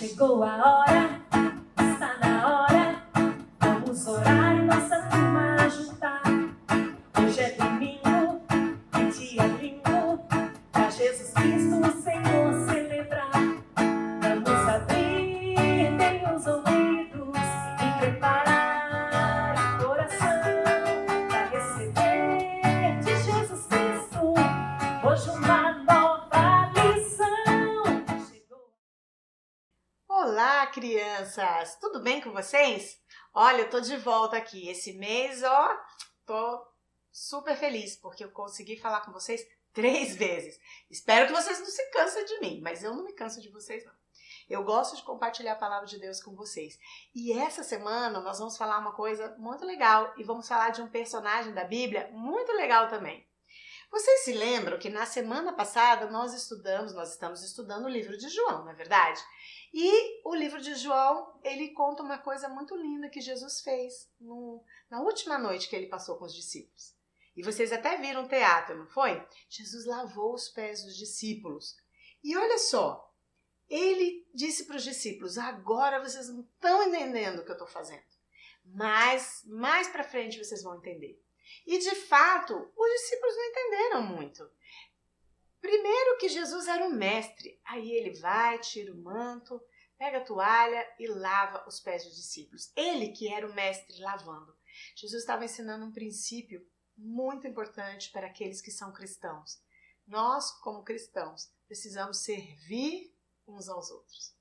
Chegou a hora, está na hora. Vamos orar e nossa turma juntar. Hoje é domingo, que dia lindo, pra Jesus Cristo o Senhor celebrar. Vamos abrir bem os ouvidos e preparar o coração pra receber de Jesus Cristo hoje uma nova lição. Olá, crianças! Tudo bem com vocês? Olha, eu tô de volta aqui. Esse mês, ó, tô super feliz porque eu consegui falar com vocês 3 vezes. Espero que vocês não se cansem de mim, mas eu não me canso de vocês, não. Eu gosto de compartilhar a palavra de Deus com vocês. E essa semana nós vamos falar uma coisa muito legal e vamos falar de um personagem da Bíblia muito legal também. Vocês se lembram que na semana passada nós estamos estudando o livro de João, não é verdade? E o livro de João, ele conta uma coisa muito linda que Jesus fez na última noite que ele passou com os discípulos. E vocês até viram o teatro, não foi? Jesus lavou os pés dos discípulos. E olha só, ele disse para os discípulos, agora vocês não estão entendendo o que eu estou fazendo. Mas mais para frente vocês vão entender. E de fato, os discípulos não entenderam muito. Primeiro que Jesus era o mestre, aí ele vai, tira o manto, pega a toalha e lava os pés dos discípulos. Ele que era o mestre lavando. Jesus estava ensinando um princípio muito importante para aqueles que são cristãos. Nós, como cristãos, precisamos servir uns aos outros.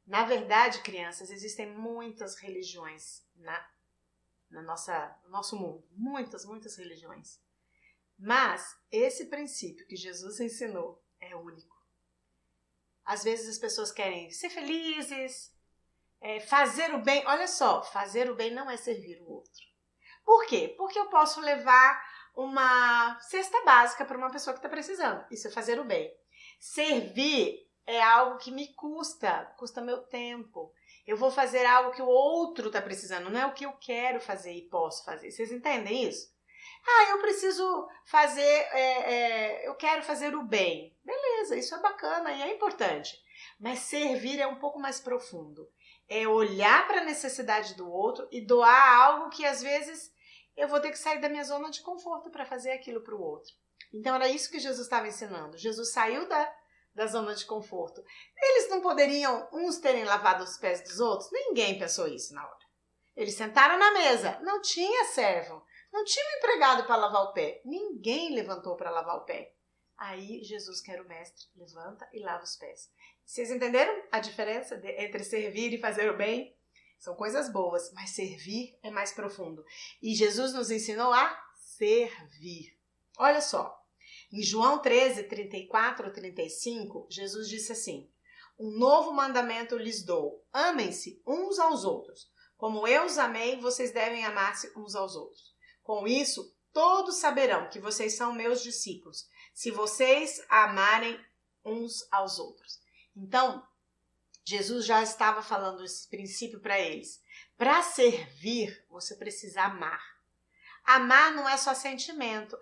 Na verdade, crianças, existem muitas religiões no nosso mundo. Muitas religiões. Mas esse princípio que Jesus ensinou é único. Às vezes as pessoas querem ser felizes, fazer o bem. Olha só, fazer o bem não é servir o outro. Por quê? Porque eu posso levar uma cesta básica para uma pessoa que está precisando. Isso é fazer o bem. Servir é algo que me custa meu tempo. Eu vou fazer algo que o outro está precisando, não é o que eu quero fazer e posso fazer. Vocês entendem isso? Eu preciso fazer, eu quero fazer o bem. Beleza, isso é bacana e é importante. Mas servir é um pouco mais profundo. É olhar para a necessidade do outro e doar algo que às vezes eu vou ter que sair da minha zona de conforto para fazer aquilo para o outro. Então era isso que Jesus estava ensinando. Jesus saiu da zona de conforto. Eles não poderiam uns terem lavado os pés dos outros? Ninguém pensou isso na hora. Eles sentaram na mesa, não tinha servo. Não tinha um empregado para lavar o pé. Ninguém levantou para lavar o pé. Aí Jesus, que era o mestre, levanta e lava os pés. Vocês entenderam a diferença entre servir e fazer o bem? São coisas boas, mas servir é mais profundo. E Jesus nos ensinou a servir. Olha só, em João 13, 34 e 35, Jesus disse assim, um novo mandamento lhes dou, amem-se uns aos outros. Como eu os amei, vocês devem amar-se uns aos outros. Com isso, todos saberão que vocês são meus discípulos, se vocês amarem uns aos outros. Então, Jesus já estava falando esse princípio para eles. Para servir, você precisa amar. Amar não é só sentimento.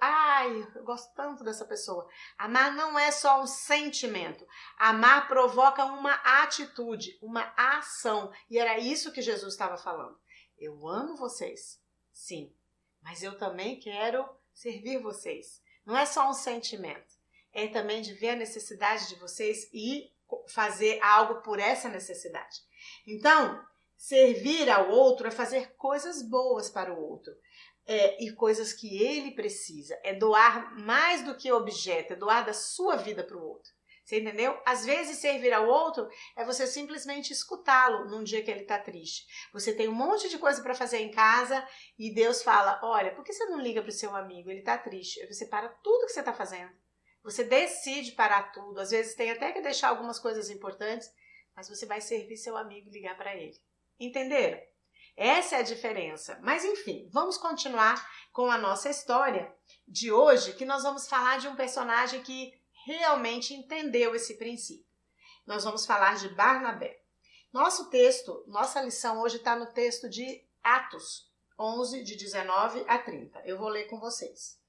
Eu gosto tanto dessa pessoa. Amar não é só um sentimento. Amar provoca uma atitude, uma ação. E era isso que Jesus estava falando. Eu amo vocês, sim. Mas eu também quero servir vocês. Não é só um sentimento. É também de ver a necessidade de vocês e fazer algo por essa necessidade. Então, servir ao outro é fazer coisas boas para o outro. E coisas que ele precisa. É doar mais do que objeto. É doar da sua vida para o outro. Você entendeu? Às vezes servir ao outro é você simplesmente escutá-lo num dia que ele está triste. Você tem um monte de coisa para fazer em casa e Deus fala, olha, por que você não liga para o seu amigo? Ele está triste. Aí você para tudo que você está fazendo. Você decide parar tudo. Às vezes tem até que deixar algumas coisas importantes, mas você vai servir seu amigo e ligar para ele. Entenderam? Essa é a diferença. Mas enfim, vamos continuar com a nossa história de hoje, que nós vamos falar de um personagem que realmente entendeu esse princípio. Nós vamos falar de Barnabé. Nossa lição hoje está no texto de Atos 11, de 19 a 30. Eu vou ler com vocês.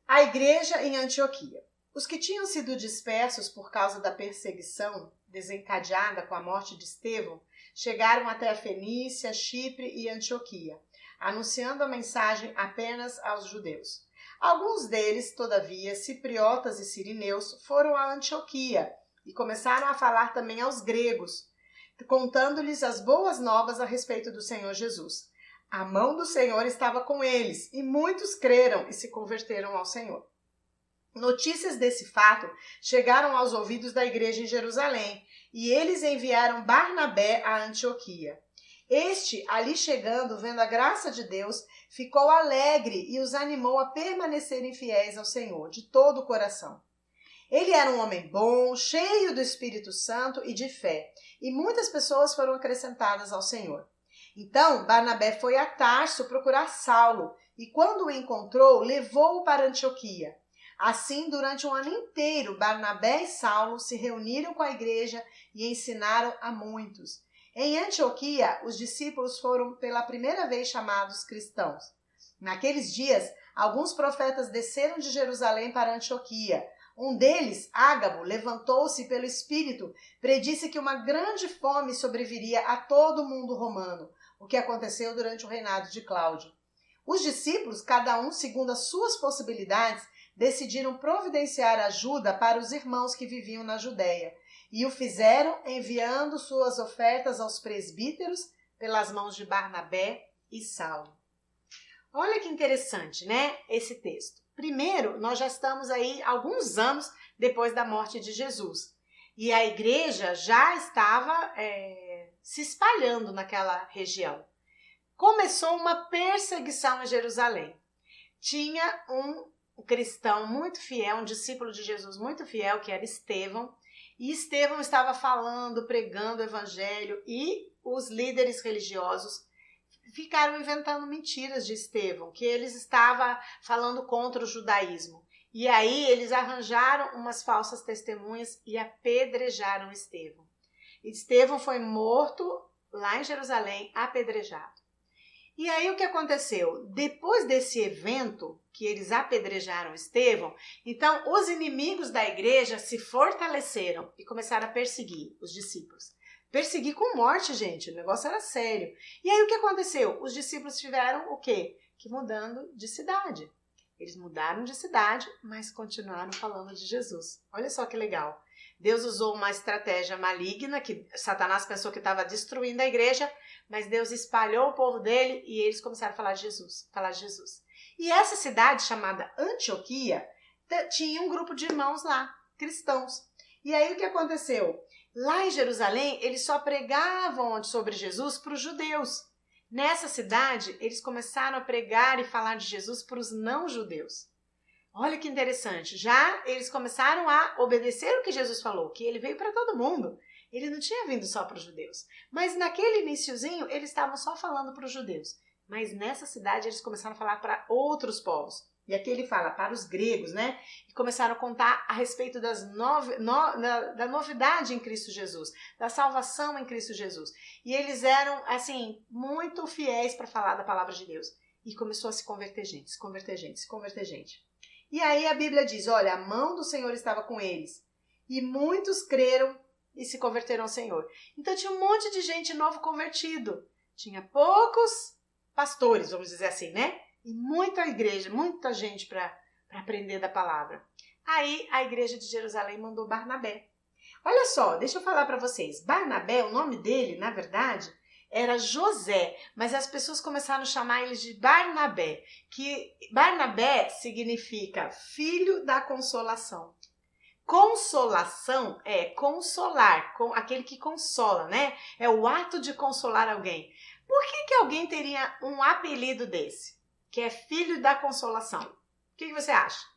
A igreja em Antioquia. Os que tinham sido dispersos por causa da perseguição desencadeada com a morte de Estevão, chegaram até a Fenícia, Chipre e Antioquia, anunciando a mensagem apenas aos judeus. Alguns deles, todavia, cipriotas e sirineus, foram a Antioquia e começaram a falar também aos gregos, contando-lhes as boas novas a respeito do Senhor Jesus. A mão do Senhor estava com eles, e muitos creram e se converteram ao Senhor. Notícias desse fato chegaram aos ouvidos da igreja em Jerusalém, e eles enviaram Barnabé a Antioquia. Este, ali chegando, vendo a graça de Deus, ficou alegre e os animou a permanecerem fiéis ao Senhor, de todo o coração. Ele era um homem bom, cheio do Espírito Santo e de fé, e muitas pessoas foram acrescentadas ao Senhor. Então, Barnabé foi a Tarso procurar Saulo, e quando o encontrou, levou-o para Antioquia. Assim, durante um ano inteiro, Barnabé e Saulo se reuniram com a igreja e ensinaram a muitos. Em Antioquia, os discípulos foram pela primeira vez chamados cristãos. Naqueles dias, alguns profetas desceram de Jerusalém para Antioquia. Um deles, Ágabo, levantou-se pelo Espírito, predisse que uma grande fome sobreviria a todo o mundo romano, o que aconteceu durante o reinado de Cláudio. Os discípulos, cada um segundo as suas possibilidades, decidiram providenciar ajuda para os irmãos que viviam na Judéia, e o fizeram enviando suas ofertas aos presbíteros pelas mãos de Barnabé e Saulo. Olha que interessante, né, esse texto. Primeiro, nós já estamos aí alguns anos depois da morte de Jesus, e a igreja já estava se espalhando naquela região. Começou uma perseguição em Jerusalém. Tinha um cristão muito fiel, um discípulo de Jesus muito fiel, que era Estevão, e Estevão estava falando, pregando o evangelho, e os líderes religiosos ficaram inventando mentiras de Estevão, que eles estavam falando contra o judaísmo. E aí eles arranjaram umas falsas testemunhas e apedrejaram Estevão. Estevão foi morto lá em Jerusalém, apedrejado. E aí o que aconteceu? Depois desse evento, que eles apedrejaram Estevão, então os inimigos da igreja se fortaleceram e começaram a perseguir os discípulos. Perseguir com morte, gente, o negócio era sério. E aí o que aconteceu? Os discípulos tiveram o quê? Que mudando de cidade. Eles mudaram de cidade, mas continuaram falando de Jesus. Olha só que legal. Deus usou uma estratégia maligna, que Satanás pensou que estava destruindo a igreja, mas Deus espalhou o povo dele e eles começaram a falar de Jesus. E essa cidade chamada Antioquia tinha um grupo de irmãos lá, cristãos. E aí o que aconteceu? Lá em Jerusalém, eles só pregavam sobre Jesus para os judeus. Nessa cidade, eles começaram a pregar e falar de Jesus para os não-judeus. Olha que interessante, já eles começaram a obedecer o que Jesus falou, que ele veio para todo mundo. Ele não tinha vindo só para os judeus. Mas naquele iniciozinho, eles estavam só falando para os judeus. Mas nessa cidade, eles começaram a falar para outros povos. E aqui ele fala para os gregos, né? E começaram a contar a respeito da novidade em Cristo Jesus, da salvação em Cristo Jesus. E eles eram, assim, muito fiéis para falar da palavra de Deus. E começou a se converter gente. E aí a Bíblia diz, olha, a mão do Senhor estava com eles. E muitos creram e se converteram ao Senhor. Então tinha um monte de gente novo convertido. Tinha poucos pastores, vamos dizer assim, né? E muita igreja, muita gente para aprender da palavra. Aí a igreja de Jerusalém mandou Barnabé. Olha só, deixa eu falar para vocês. Barnabé, o nome dele, na verdade, era José, mas as pessoas começaram a chamar ele de Barnabé, que Barnabé significa filho da consolação. Consolação é consolar, aquele que consola, né? É o ato de consolar alguém. Por que alguém teria um apelido desse, que é filho da consolação? O que você acha?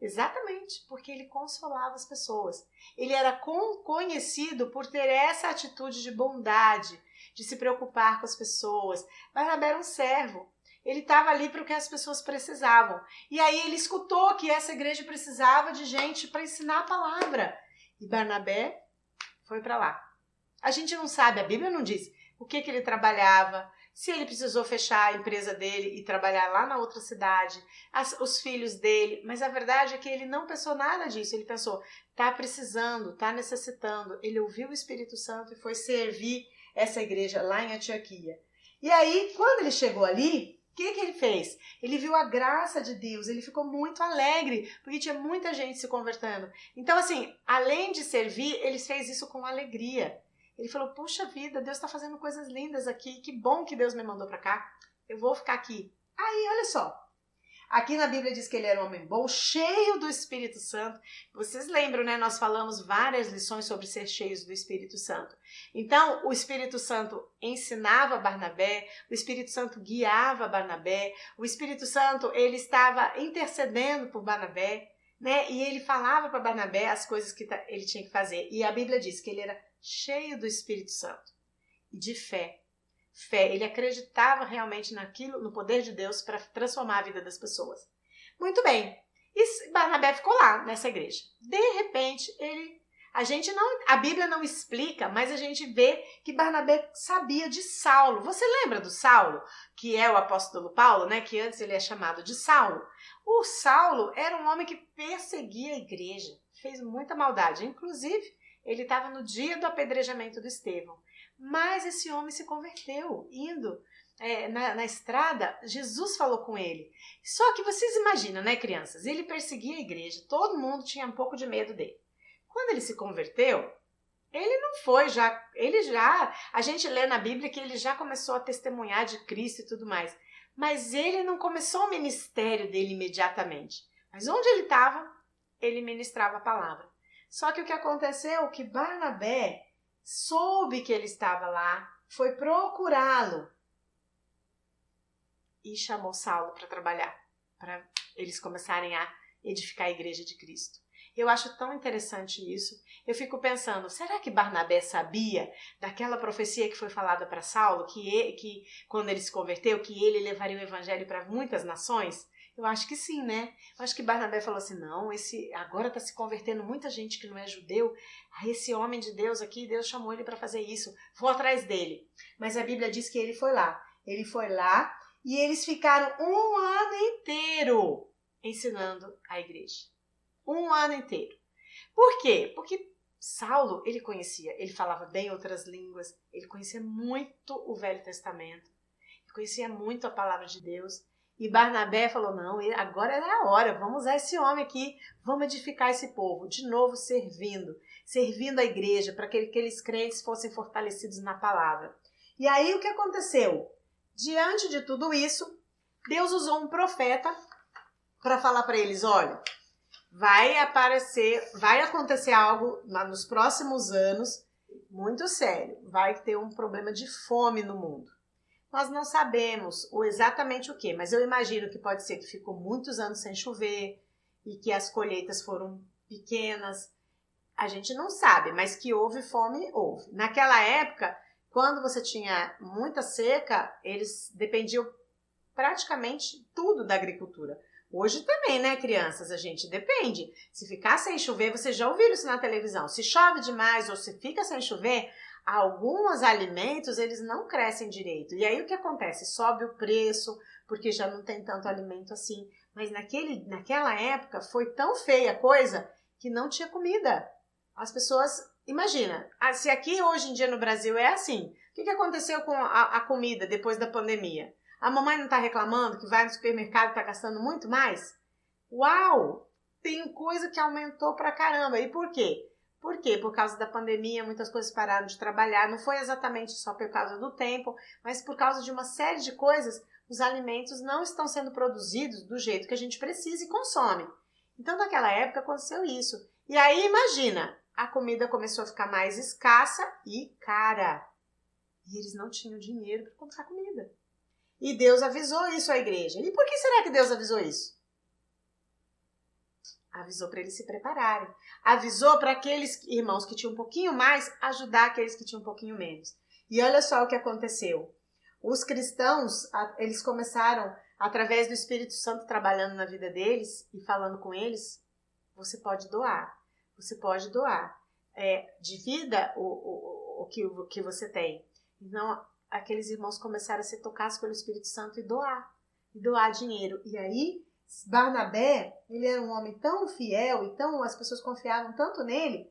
Exatamente, porque ele consolava as pessoas. Ele era conhecido por ter essa atitude de bondade, de se preocupar com as pessoas. Barnabé era um servo. Ele estava ali para o que as pessoas precisavam. E aí ele escutou que essa igreja precisava de gente para ensinar a palavra. E Barnabé foi para lá. A gente não sabe, a Bíblia não diz o que ele trabalhava, se ele precisou fechar a empresa dele e trabalhar lá na outra cidade, os filhos dele, mas a verdade é que ele não pensou nada disso, ele pensou, tá precisando, tá necessitando, ele ouviu o Espírito Santo e foi servir essa igreja lá em Antioquia. E aí, quando ele chegou ali, o que ele fez? Ele viu a graça de Deus, ele ficou muito alegre, porque tinha muita gente se convertendo. Então, assim, além de servir, ele fez isso com alegria. Ele falou, puxa vida, Deus está fazendo coisas lindas aqui, que bom que Deus me mandou para cá, eu vou ficar aqui. Aí, olha só, aqui na Bíblia diz que ele era um homem bom, cheio do Espírito Santo. Vocês lembram, né? Nós falamos várias lições sobre ser cheios do Espírito Santo. Então, o Espírito Santo ensinava Barnabé, o Espírito Santo guiava Barnabé, o Espírito Santo, ele estava intercedendo por Barnabé, né? E ele falava para Barnabé as coisas que ele tinha que fazer. E a Bíblia diz que ele era cheio do Espírito Santo e de fé. Fé, ele acreditava realmente naquilo, no poder de Deus para transformar a vida das pessoas. Muito bem, e Barnabé ficou lá nessa igreja. De repente, a Bíblia não explica, mas a gente vê que Barnabé sabia de Saulo. Você lembra do Saulo, que é o apóstolo Paulo, né? Que antes ele é chamado de Saulo. O Saulo era um homem que perseguia a igreja, fez muita maldade, inclusive ele estava no dia do apedrejamento do Estevão. Mas esse homem se converteu, indo na estrada, Jesus falou com ele. Só que vocês imaginam, né, crianças? Ele perseguia a igreja, todo mundo tinha um pouco de medo dele. Quando ele se converteu, ele não foi a gente lê na Bíblia que ele já começou a testemunhar de Cristo e tudo mais. Mas ele não começou o ministério dele imediatamente. Mas onde ele estava, ele ministrava a palavra. Só que o que aconteceu, que Barnabé soube que ele estava lá, foi procurá-lo e chamou Saulo para trabalhar, para eles começarem a edificar a igreja de Cristo. Eu acho tão interessante isso. Eu fico pensando, será que Barnabé sabia daquela profecia que foi falada para Saulo, que quando ele se converteu, que ele levaria o evangelho para muitas nações? Eu acho que sim, né? Eu acho que Barnabé falou assim, não, agora está se convertendo muita gente que não é judeu, esse homem de Deus aqui, Deus chamou ele para fazer isso, vou atrás dele. Mas a Bíblia diz que ele foi lá e eles ficaram um ano inteiro ensinando a igreja. Um ano inteiro. Por quê? Porque Saulo, ele falava bem outras línguas, ele conhecia muito o Velho Testamento, ele conhecia muito a palavra de Deus. E Barnabé falou, não, agora é a hora, vamos usar esse homem aqui, vamos edificar esse povo, de novo servindo a igreja, para que aqueles crentes fossem fortalecidos na palavra. E aí o que aconteceu? Diante de tudo isso, Deus usou um profeta para falar para eles, olha, vai acontecer algo nos próximos anos muito sério, vai ter um problema de fome no mundo. Nós não sabemos exatamente o que, mas eu imagino que pode ser que ficou muitos anos sem chover e que as colheitas foram pequenas. A gente não sabe, mas que houve fome, houve. Naquela época, quando você tinha muita seca, eles dependiam praticamente tudo da agricultura. Hoje também, né, crianças? A gente depende. Se ficar sem chover, vocês já ouviram isso na televisão. Se chove demais ou se fica sem chover, alguns alimentos, eles não crescem direito. E aí o que acontece? Sobe o preço, porque já não tem tanto alimento assim. Mas naquela época foi tão feia a coisa que não tinha comida. As pessoas, imagina, se aqui hoje em dia no Brasil é assim, o que aconteceu com a comida depois da pandemia? A mamãe não está reclamando que vai no supermercado e está gastando muito mais? Uau! Tem coisa que aumentou pra caramba. E por quê? Por quê? Por causa da pandemia, muitas coisas pararam de trabalhar. Não foi exatamente só por causa do tempo, mas por causa de uma série de coisas, os alimentos não estão sendo produzidos do jeito que a gente precisa e consome. Então, naquela época, aconteceu isso. E aí, imagina, a comida começou a ficar mais escassa e cara. E eles não tinham dinheiro para comprar comida. E Deus avisou isso à igreja. E por que será que Deus avisou isso? Avisou para eles se prepararem. Avisou para aqueles irmãos que tinham um pouquinho mais, ajudar aqueles que tinham um pouquinho menos. E olha só o que aconteceu. Os cristãos, eles começaram, através do Espírito Santo trabalhando na vida deles e falando com eles, você pode doar. Você pode doar. Divida o que você tem. Então, aqueles irmãos começaram a ser tocados pelo Espírito Santo e doar dinheiro. E aí, Barnabé, ele era um homem tão fiel, então as pessoas confiavam tanto nele,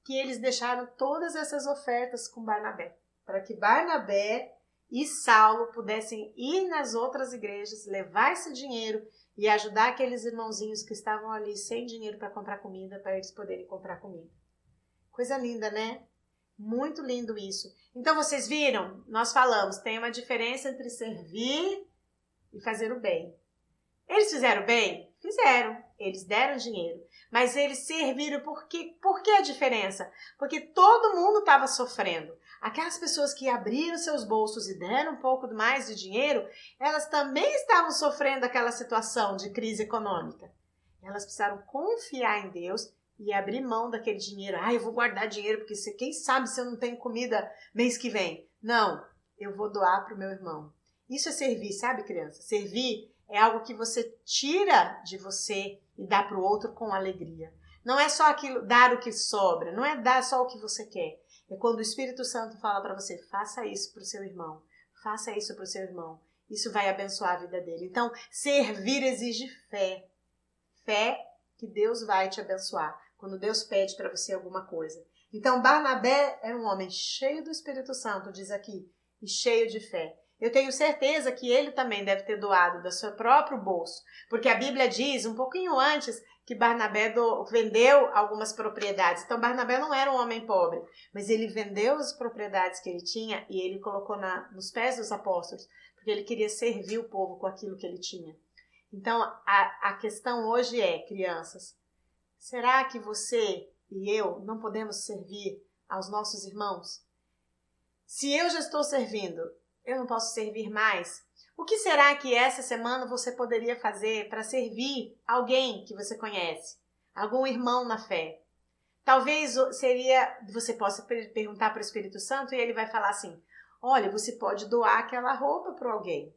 que eles deixaram todas essas ofertas com Barnabé, para que Barnabé e Saulo pudessem ir nas outras igrejas, levar esse dinheiro e ajudar aqueles irmãozinhos que estavam ali sem dinheiro para comprar comida, para eles poderem comprar comida. Coisa linda, né? Muito lindo isso. Então vocês viram? Nós falamos, tem uma diferença entre servir e fazer o bem. Eles fizeram bem? Fizeram. Eles deram dinheiro. Mas eles serviram por quê? Por que a diferença? Porque todo mundo estava sofrendo. Aquelas pessoas que abriram seus bolsos e deram um pouco mais de dinheiro, elas também estavam sofrendo aquela situação de crise econômica. Elas precisaram confiar em Deus e abrir mão daquele dinheiro. Eu vou guardar dinheiro porque quem sabe se eu não tenho comida mês que vem. Não, eu vou doar para o meu irmão. Isso é servir, sabe, criança? Servir é algo que você tira de você e dá para o outro com alegria. Não é só aquilo, dar o que sobra, não é dar só o que você quer. É quando o Espírito Santo fala para você, faça isso para o seu irmão, faça isso para o seu irmão. Isso vai abençoar a vida dele. Então, servir exige fé. Fé que Deus vai te abençoar, quando Deus pede para você alguma coisa. Então, Barnabé era um homem cheio do Espírito Santo, diz aqui, e cheio de fé. Eu tenho certeza que ele também deve ter doado do seu próprio bolso, porque a Bíblia diz, um pouquinho antes, que Barnabé vendeu algumas propriedades. Então, Barnabé não era um homem pobre, mas ele vendeu as propriedades que ele tinha e ele colocou nos pés dos apóstolos, porque ele queria servir o povo com aquilo que ele tinha. Então, a questão hoje é, crianças, será que você e eu não podemos servir aos nossos irmãos? Se eu já estou servindo, eu não posso servir mais? O que será que essa semana você poderia fazer para servir alguém que você conhece? Algum irmão na fé? Talvez você possa perguntar para o Espírito Santo e ele vai falar assim, olha, você pode doar aquela roupa para alguém.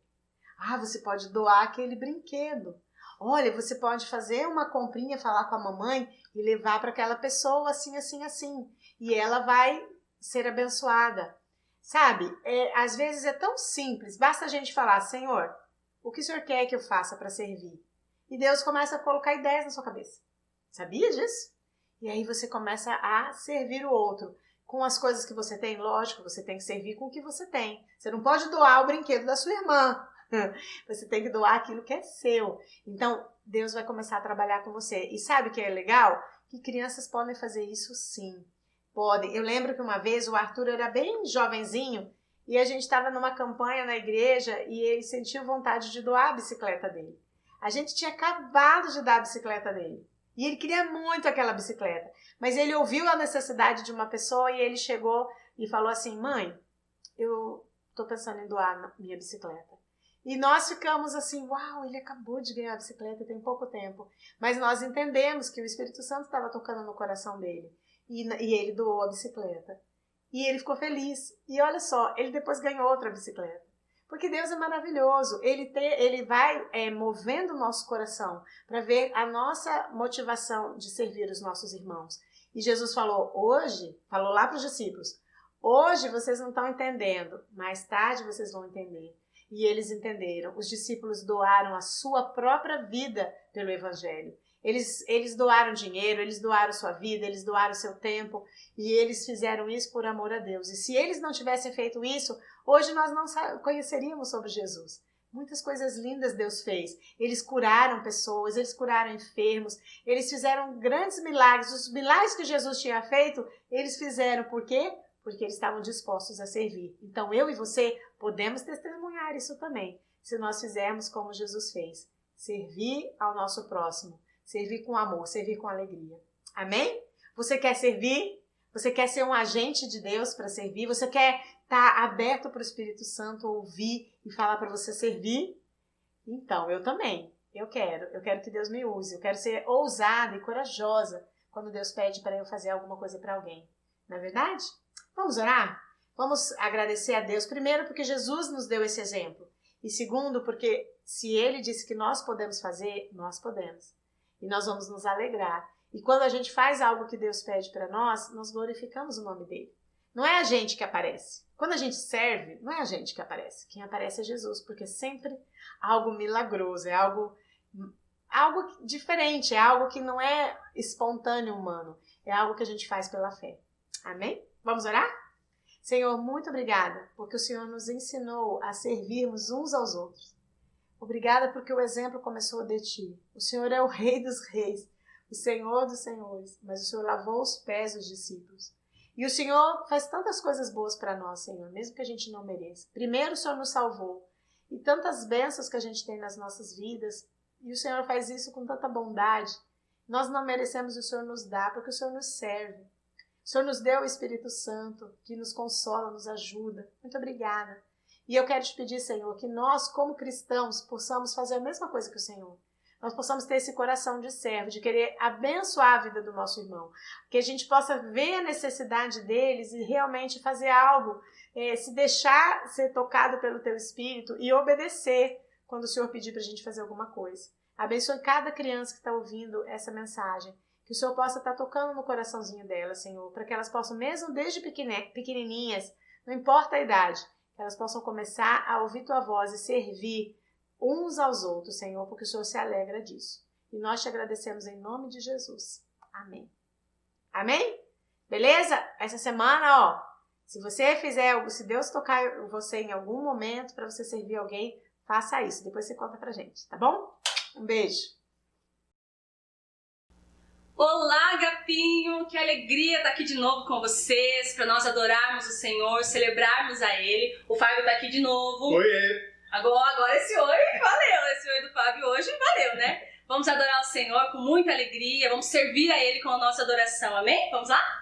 Você pode doar aquele brinquedo. Olha, você pode fazer uma comprinha, falar com a mamãe e levar para aquela pessoa assim, assim, assim. E ela vai ser abençoada. Sabe, às vezes é tão simples, basta a gente falar, Senhor, o que o Senhor quer que eu faça para servir? E Deus começa a colocar ideias na sua cabeça. Sabia disso? E aí você começa a servir o outro. Com as coisas que você tem, lógico, você tem que servir com o que você tem. Você não pode doar o brinquedo da sua irmã. Você tem que doar aquilo que é seu. Então, Deus vai começar a trabalhar com você. E sabe o que é legal? Que crianças podem fazer isso sim. Podem. Eu lembro que uma vez o Arthur era bem jovenzinho e a gente estava numa campanha na igreja e ele sentiu vontade de doar a bicicleta dele. A gente tinha acabado de dar a bicicleta dele e ele queria muito aquela bicicleta, mas ele ouviu a necessidade de uma pessoa e ele chegou e falou assim, mãe, eu estou pensando em doar minha bicicleta. E nós ficamos assim, uau, ele acabou de ganhar a bicicleta tem pouco tempo, mas nós entendemos que o Espírito Santo estava tocando no coração dele. E ele doou a bicicleta. E ele ficou feliz. E olha só, ele depois ganhou outra bicicleta. Porque Deus é maravilhoso. Ele vai movendo o nosso coração para ver a nossa motivação de servir os nossos irmãos. E Jesus falou lá para os discípulos, hoje vocês não estão entendendo, mais tarde vocês vão entender. E eles entenderam. Os discípulos doaram a sua própria vida pelo Evangelho. Eles doaram dinheiro, eles doaram sua vida, eles doaram seu tempo e eles fizeram isso por amor a Deus. E se eles não tivessem feito isso, hoje nós não conheceríamos sobre Jesus. Muitas coisas lindas Deus fez. Eles curaram pessoas, eles curaram enfermos, eles fizeram grandes milagres. Os milagres que Jesus tinha feito, eles fizeram. Por quê? Porque eles estavam dispostos a servir. Então eu e você podemos testemunhar isso também, se nós fizermos como Jesus fez. Servir ao nosso próximo. Servir com amor, servir com alegria. Amém? Você quer servir? Você quer ser um agente de Deus para servir? Você quer estar aberto para o Espírito Santo ouvir e falar para você servir? Então, eu também. Eu quero que Deus me use. Eu quero ser ousada e corajosa quando Deus pede para eu fazer alguma coisa para alguém. Não é verdade? Vamos orar? Vamos agradecer a Deus. Primeiro, porque Jesus nos deu esse exemplo. E segundo, porque se Ele disse que nós podemos fazer, nós podemos. E nós vamos nos alegrar. E quando a gente faz algo que Deus pede para nós, nós glorificamos o nome dele. Não é a gente que aparece. Quando a gente serve, não é a gente que aparece. Quem aparece é Jesus, porque é sempre algo milagroso, é algo diferente, é algo que não é espontâneo humano, é algo que a gente faz pela fé. Amém? Vamos orar? Senhor, muito obrigada, porque o Senhor nos ensinou a servirmos uns aos outros. Obrigada porque o exemplo começou de Ti. O Senhor é o Rei dos Reis, o Senhor dos Senhores, mas o Senhor lavou os pés dos discípulos. E o Senhor faz tantas coisas boas para nós, Senhor, mesmo que a gente não mereça. Primeiro o Senhor nos salvou, e tantas bênçãos que a gente tem nas nossas vidas, e o Senhor faz isso com tanta bondade. Nós não merecemos, o Senhor nos dá, porque o Senhor nos serve. O Senhor nos deu o Espírito Santo, que nos consola, nos ajuda. Muito obrigada. E eu quero te pedir, Senhor, que nós, como cristãos, possamos fazer a mesma coisa que o Senhor. Nós possamos ter esse coração de servo, de querer abençoar a vida do nosso irmão. Que a gente possa ver a necessidade deles e realmente fazer algo, se deixar ser tocado pelo Teu Espírito e obedecer quando o Senhor pedir para a gente fazer alguma coisa. Abençoe cada criança que está ouvindo essa mensagem. Que o Senhor possa estar tocando no coraçãozinho delas, Senhor, para que elas possam, mesmo desde pequenininhas, não importa a idade, que elas possam começar a ouvir Tua voz e servir uns aos outros, Senhor, porque o Senhor se alegra disso. E nós te agradecemos em nome de Jesus. Amém. Amém? Beleza? Essa semana, se você fizer algo, se Deus tocar você em algum momento para você servir alguém, faça isso. Depois você conta pra gente, tá bom? Um beijo. Olá, Agapinho! Que alegria estar aqui de novo com vocês, para nós adorarmos o Senhor, celebrarmos a Ele. O Fábio está aqui de novo. Oiê! Agora esse oi valeu, esse oi do Fábio hoje valeu, né? Vamos adorar o Senhor com muita alegria, vamos servir a Ele com a nossa adoração, amém? Vamos lá?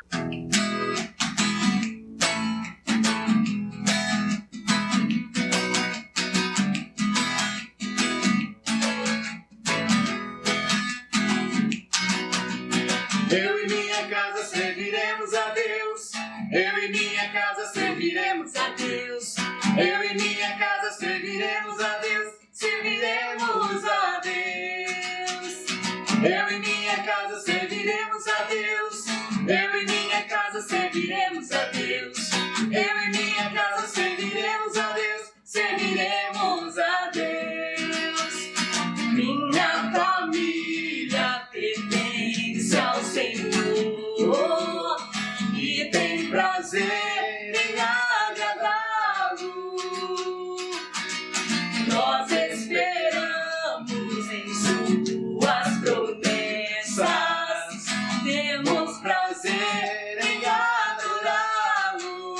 Eu e minha casa serviremos a Deus. Eu e minha casa serviremos a Deus. Eu e minha casa serviremos a Deus. Serviremos a Deus. Eu e minha casa serviremos a Deus. Eu e minha casa serviremos a Deus. Eu e minha casa serviremos a Deus. Serviremos a Deus. Minha família pertence ao Senhor e tem prazer em agradá-lo. Nós esperamos em suas promessas, temos prazer em adorá-lo,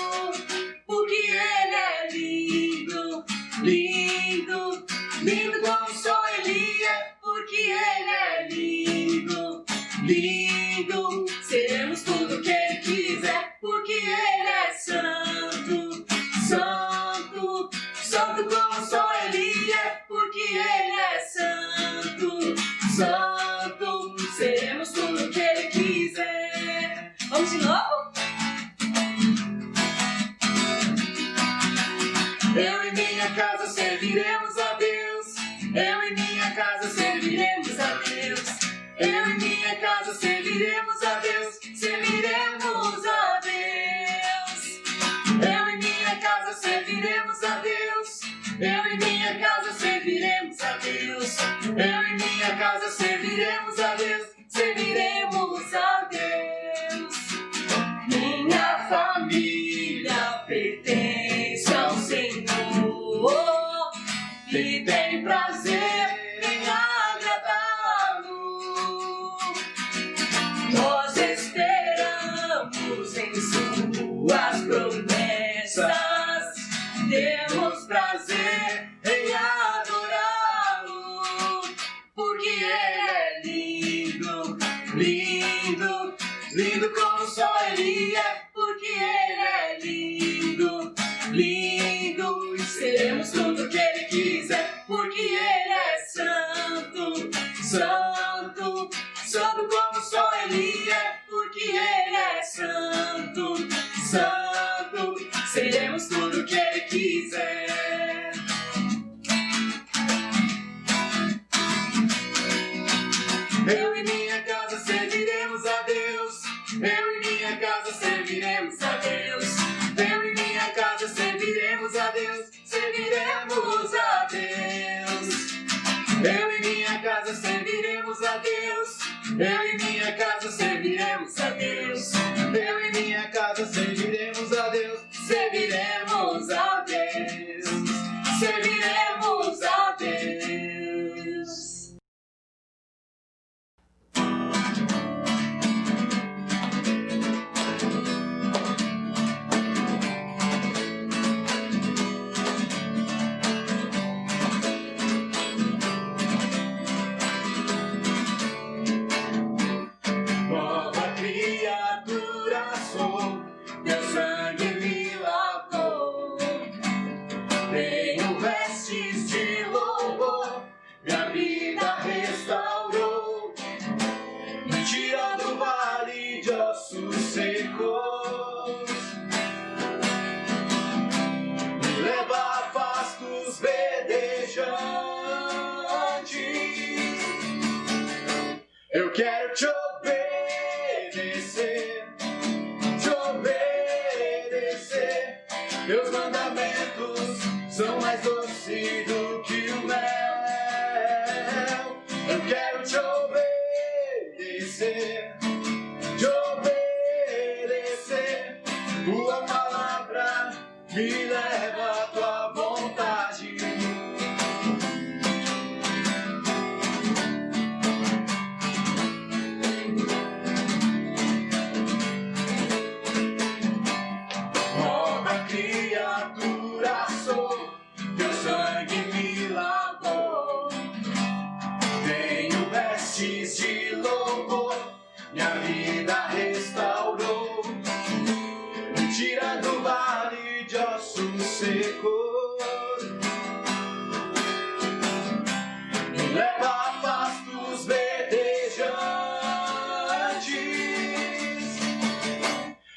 porque Ele é lindo, lindo, lindo como só Ele é, porque Ele é lindo, lindo. Seremos tudo que Ele quiser, porque Ele é santo, santo, santo como só Ele é, porque Ele é santo, santo. Seremos tudo que Ele quiser. Vamos de novo? Eu e minha casa serviremos a Deus. Eu e minha casa serviremos a Deus. Eu e minha casa serviremos a Deus. Serviremos a Deus. Eu e minha casa serviremos a Deus. Eu e minha casa serviremos a Deus. Eu e minha casa serviremos a Deus. Serviremos a Deus. Minha família pertence ao Senhor e tem prazer em agradá-lo. Nós esperamos em suas promessas, temos prazer em adorá-lo, porque Ele é lindo, lindo, lindo como só Ele é, porque Ele é lindo, lindo. E seremos tudo que Ele quiser, porque Ele é santo, santo, santo como só Ele é, porque Ele é santo, santo. Seremos tudo que Ele quiser. Eu e minha casa serviremos a Deus. Eu e minha casa serviremos a Deus. ossos secos. Me leva a pastos verdejantes. Eu quero te obedecer, te obedecer. Teus mandamentos são mais doces do que o mel. Eu quero te obedecer, te obedecer. Tua palavra me leva à tua vontade. Nova criatura sou, teu sangue me lavou. Tenho vestes de louvor, minha vida restaurou. Me tira do vale de ossos secos. Me leva a pastos verdejantes.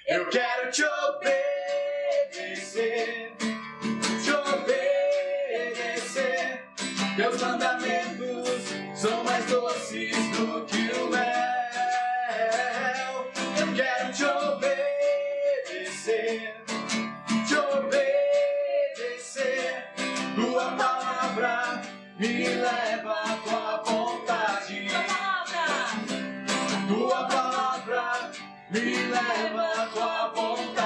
Eu quero te obedecer, te obedecer. Teus mandamentos são mais doces do que o mel. Eu quero te obedecer, te obedecer. Tua palavra me leva à tua vontade. Tua palavra me leva à tua vontade.